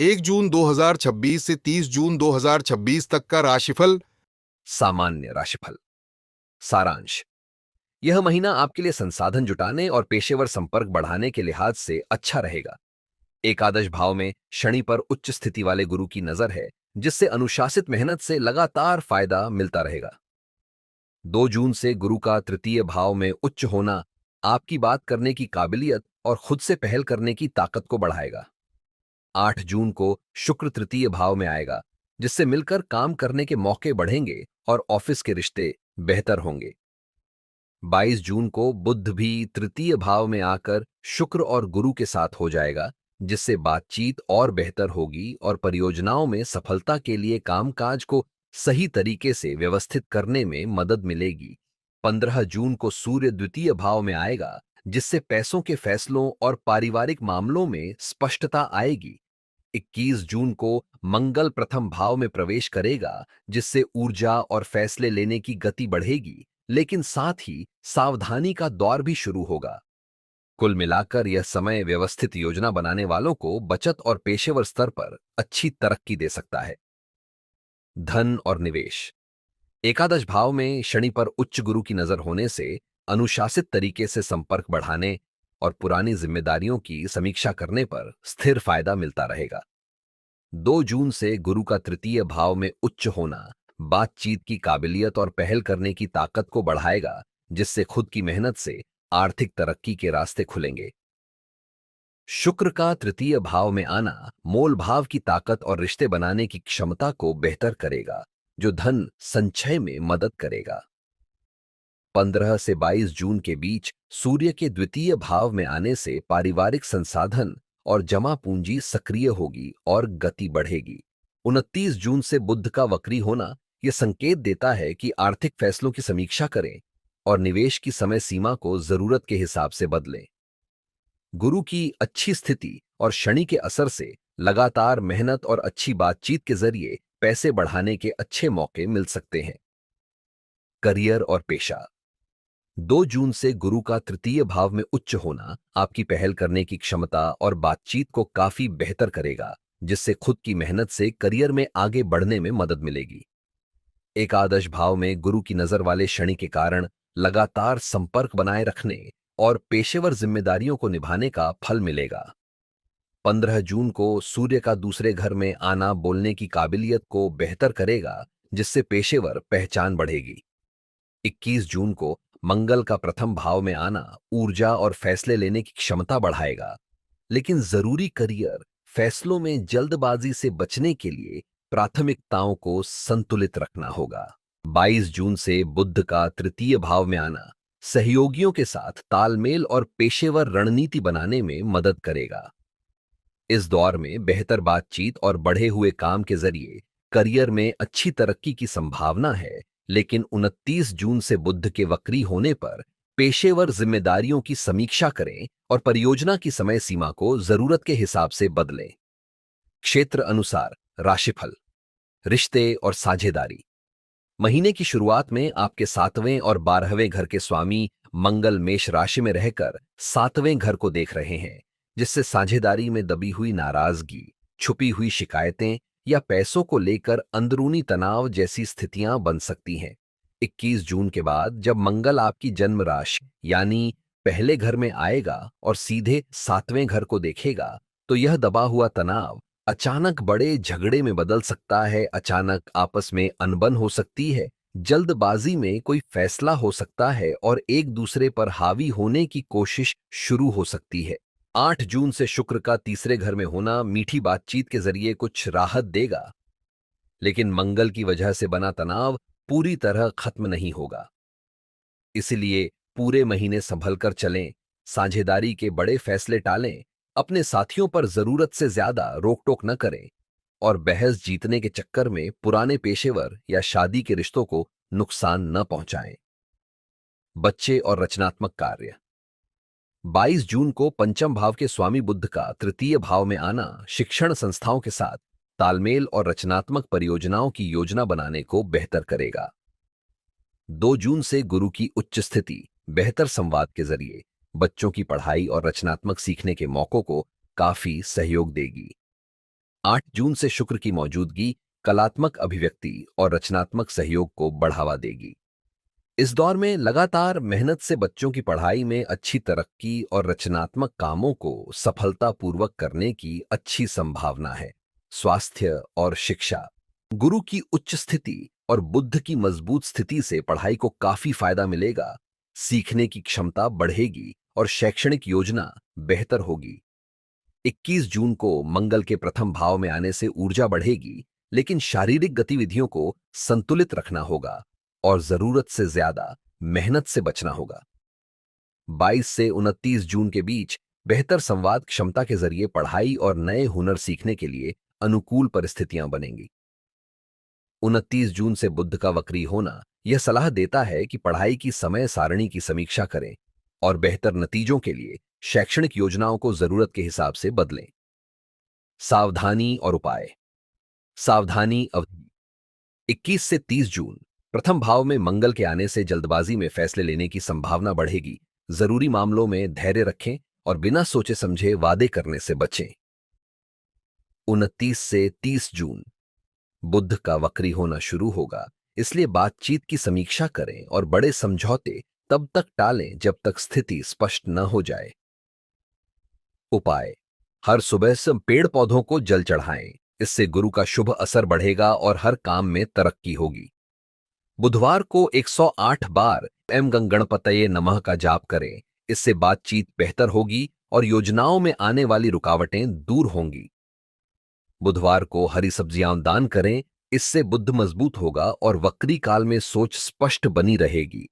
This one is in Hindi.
1 जून 2026 से 30 जून 2026 तक का राशिफल। सामान्य राशिफल। सारांश। यह महीना आपके लिए संसाधन जुटाने और पेशेवर संपर्क बढ़ाने के लिहाज से अच्छा रहेगा। एकादश भाव में शनि पर उच्च स्थिति वाले गुरु की नजर है, जिससे अनुशासित मेहनत से लगातार फायदा मिलता रहेगा। 2 जून से गुरु का तृतीय भाव में उच्च होना आपकी बात करने की काबिलियत और खुद से पहल करने की ताकत को बढ़ाएगा। 8 जून को शुक्र तृतीय भाव में आएगा, जिससे मिलकर काम करने के मौके बढ़ेंगे और ऑफिस के रिश्ते बेहतर होंगे। 22 जून को बुध भी तृतीय भाव में आकर शुक्र और गुरु के साथ हो जाएगा, जिससे बातचीत और बेहतर होगी और परियोजनाओं में सफलता के लिए कामकाज को सही तरीके से व्यवस्थित करने में मदद मिलेगी। 15 जून को सूर्य द्वितीय भाव में आएगा, जिससे पैसों के फैसलों और पारिवारिक मामलों में स्पष्टता आएगी। 21 जून को मंगल प्रथम भाव में प्रवेश करेगा, जिससे ऊर्जा और फैसले लेने की गति बढ़ेगी, लेकिन साथ ही सावधानी का दौर भी शुरू होगा। कुल मिलाकर यह समय व्यवस्थित योजना बनाने वालों को बचत और पेशेवर स्तर पर अच्छी तरक्की दे सकता है। धन और निवेश। एकादश भाव में शनि पर उच्च गुरु की नजर होने से अनुशासित तरीके से संपर्क बढ़ाने और पुरानी जिम्मेदारियों की समीक्षा करने पर स्थिर फायदा मिलता रहेगा। 2 जून से गुरु का तृतीय भाव में उच्च होना बातचीत की काबिलियत और पहल करने की ताकत को बढ़ाएगा, जिससे खुद की मेहनत से आर्थिक तरक्की के रास्ते खुलेंगे। शुक्र का तृतीय भाव में आना मोल भाव की ताकत और रिश्ते बनाने की क्षमता को बेहतर करेगा, जो धन संचय में मदद करेगा। 15 से 22 जून के बीच सूर्य के द्वितीय भाव में आने से पारिवारिक संसाधन और जमा पूंजी सक्रिय होगी और गति बढ़ेगी। 29 जून से बुध का वक्री होना यह संकेत देता है कि आर्थिक फैसलों की समीक्षा करें और निवेश की समय सीमा को जरूरत के हिसाब से बदलें। गुरु की अच्छी स्थिति और शनि के असर से लगातार मेहनत और अच्छी बातचीत के जरिए पैसे बढ़ाने के अच्छे मौके मिल सकते हैं। करियर और पेशा। 2 जून से गुरु का तृतीय भाव में उच्च होना आपकी पहल करने की क्षमता और बातचीत को काफी बेहतर करेगा, जिससे खुद की मेहनत से करियर में आगे बढ़ने में मदद मिलेगी। एकादश भाव में गुरु की नजर वाले शनि के कारण लगातार संपर्क बनाए रखने और पेशेवर जिम्मेदारियों को निभाने का फल मिलेगा। 15 जून को सूर्य का दूसरे घर में आना बोलने की काबिलियत को बेहतर करेगा, जिससे पेशेवर पहचान बढ़ेगी। 21 जून को मंगल का प्रथम भाव में आना ऊर्जा और फैसले लेने की क्षमता बढ़ाएगा, लेकिन जरूरी करियर फैसलों में जल्दबाजी से बचने के लिए प्राथमिकताओं को संतुलित रखना होगा। 22 जून से बुध का तृतीय भाव में आना सहयोगियों के साथ तालमेल और पेशेवर रणनीति बनाने में मदद करेगा। इस दौर में बेहतर बातचीत और बढ़े हुए काम के जरिए करियर में अच्छी तरक्की की संभावना है, लेकिन 29 जून से बुध के वक्री होने पर पेशेवर जिम्मेदारियों की समीक्षा करें और परियोजना की समय सीमा को जरूरत के हिसाब से बदलें। क्षेत्र अनुसार राशिफल। रिश्ते और साझेदारी। महीने की शुरुआत में आपके 7वें और 12वें घर के स्वामी मंगल मेष राशि में रहकर 7वें घर को देख रहे हैं, जिससे साझेदारी में दबी हुई नाराजगी, छुपी हुई शिकायतें या पैसों को लेकर अंदरूनी तनाव जैसी स्थितियां बन सकती हैं। 21 जून के बाद जब मंगल आपकी जन्म राशि यानी पहले घर में आएगा और सीधे 7वें घर को देखेगा, तो यह दबा हुआ तनाव अचानक बड़े झगड़े में बदल सकता है। अचानक आपस में अनबन हो सकती है, जल्दबाजी में कोई फैसला हो सकता है और एक दूसरे पर हावी होने की कोशिश शुरू हो सकती है। 8 जून से शुक्र का तीसरे घर में होना मीठी बातचीत के जरिए कुछ राहत देगा, लेकिन मंगल की वजह से बना तनाव पूरी तरह खत्म नहीं होगा। इसलिए पूरे महीने संभल कर चलें, साझेदारी के बड़े फैसले टालें, अपने साथियों पर जरूरत से ज्यादा रोक टोक न करें और बहस जीतने के चक्कर में पुराने पेशेवर या शादी के रिश्तों को नुकसान न पहुंचाएं। बच्चे और रचनात्मक कार्य। 22 जून को पंचम भाव के स्वामी बुध का तृतीय भाव में आना शिक्षण संस्थाओं के साथ तालमेल और रचनात्मक परियोजनाओं की योजना बनाने को बेहतर करेगा। 2 जून से गुरु की उच्च स्थिति बेहतर संवाद के जरिए बच्चों की पढ़ाई और रचनात्मक सीखने के मौकों को काफी सहयोग देगी। 8 जून से शुक्र की मौजूदगी कलात्मक अभिव्यक्ति और रचनात्मक सहयोग को बढ़ावा देगी। इस दौर में लगातार मेहनत से बच्चों की पढ़ाई में अच्छी तरक्की और रचनात्मक कामों को सफलतापूर्वक करने की अच्छी संभावना है। स्वास्थ्य और शिक्षा, गुरु की उच्च स्थिति और बुध की मजबूत स्थिति से पढ़ाई को काफी फायदा मिलेगा। सीखने की क्षमता बढ़ेगी और शैक्षणिक योजना बेहतर होगी। 21 जून को मंगल के प्रथम भाव में आने से ऊर्जा बढ़ेगी, लेकिन शारीरिक गतिविधियों को संतुलित रखना होगा और जरूरत से ज्यादा मेहनत से बचना होगा। 22 से 29 जून के बीच बेहतर संवाद क्षमता के जरिए पढ़ाई और नए हुनर सीखने के लिए अनुकूल परिस्थितियां बनेंगी। 29 जून से बुध का वक्री होना यह सलाह देता है कि पढ़ाई की समय सारणी की समीक्षा करें और बेहतर नतीजों के लिए शैक्षणिक योजनाओं को जरूरत के हिसाब से बदलें। सावधानी और उपाय। सावधानी अवधि 21 से 30 जून प्रथम भाव में मंगल के आने से जल्दबाजी में फैसले लेने की संभावना बढ़ेगी। जरूरी मामलों में धैर्य रखें और बिना सोचे समझे वादे करने से बचें। 29 से 30 जून बुध का वक्री होना शुरू होगा, इसलिए बातचीत की समीक्षा करें और बड़े समझौते तब तक टालें जब तक स्थिति स्पष्ट न हो जाए। उपाय। हर सुबह से पेड़ पौधों को जल चढ़ाएं, इससे गुरु का शुभ असर बढ़ेगा और हर काम में तरक्की होगी। बुधवार को 108 बार एम गणपतये नमः का जाप करें, इससे बातचीत बेहतर होगी और योजनाओं में आने वाली रुकावटें दूर होंगी। बुधवार को हरी सब्जियां दान करें, इससे बुध मजबूत होगा और वक्री काल में सोच स्पष्ट बनी रहेगी।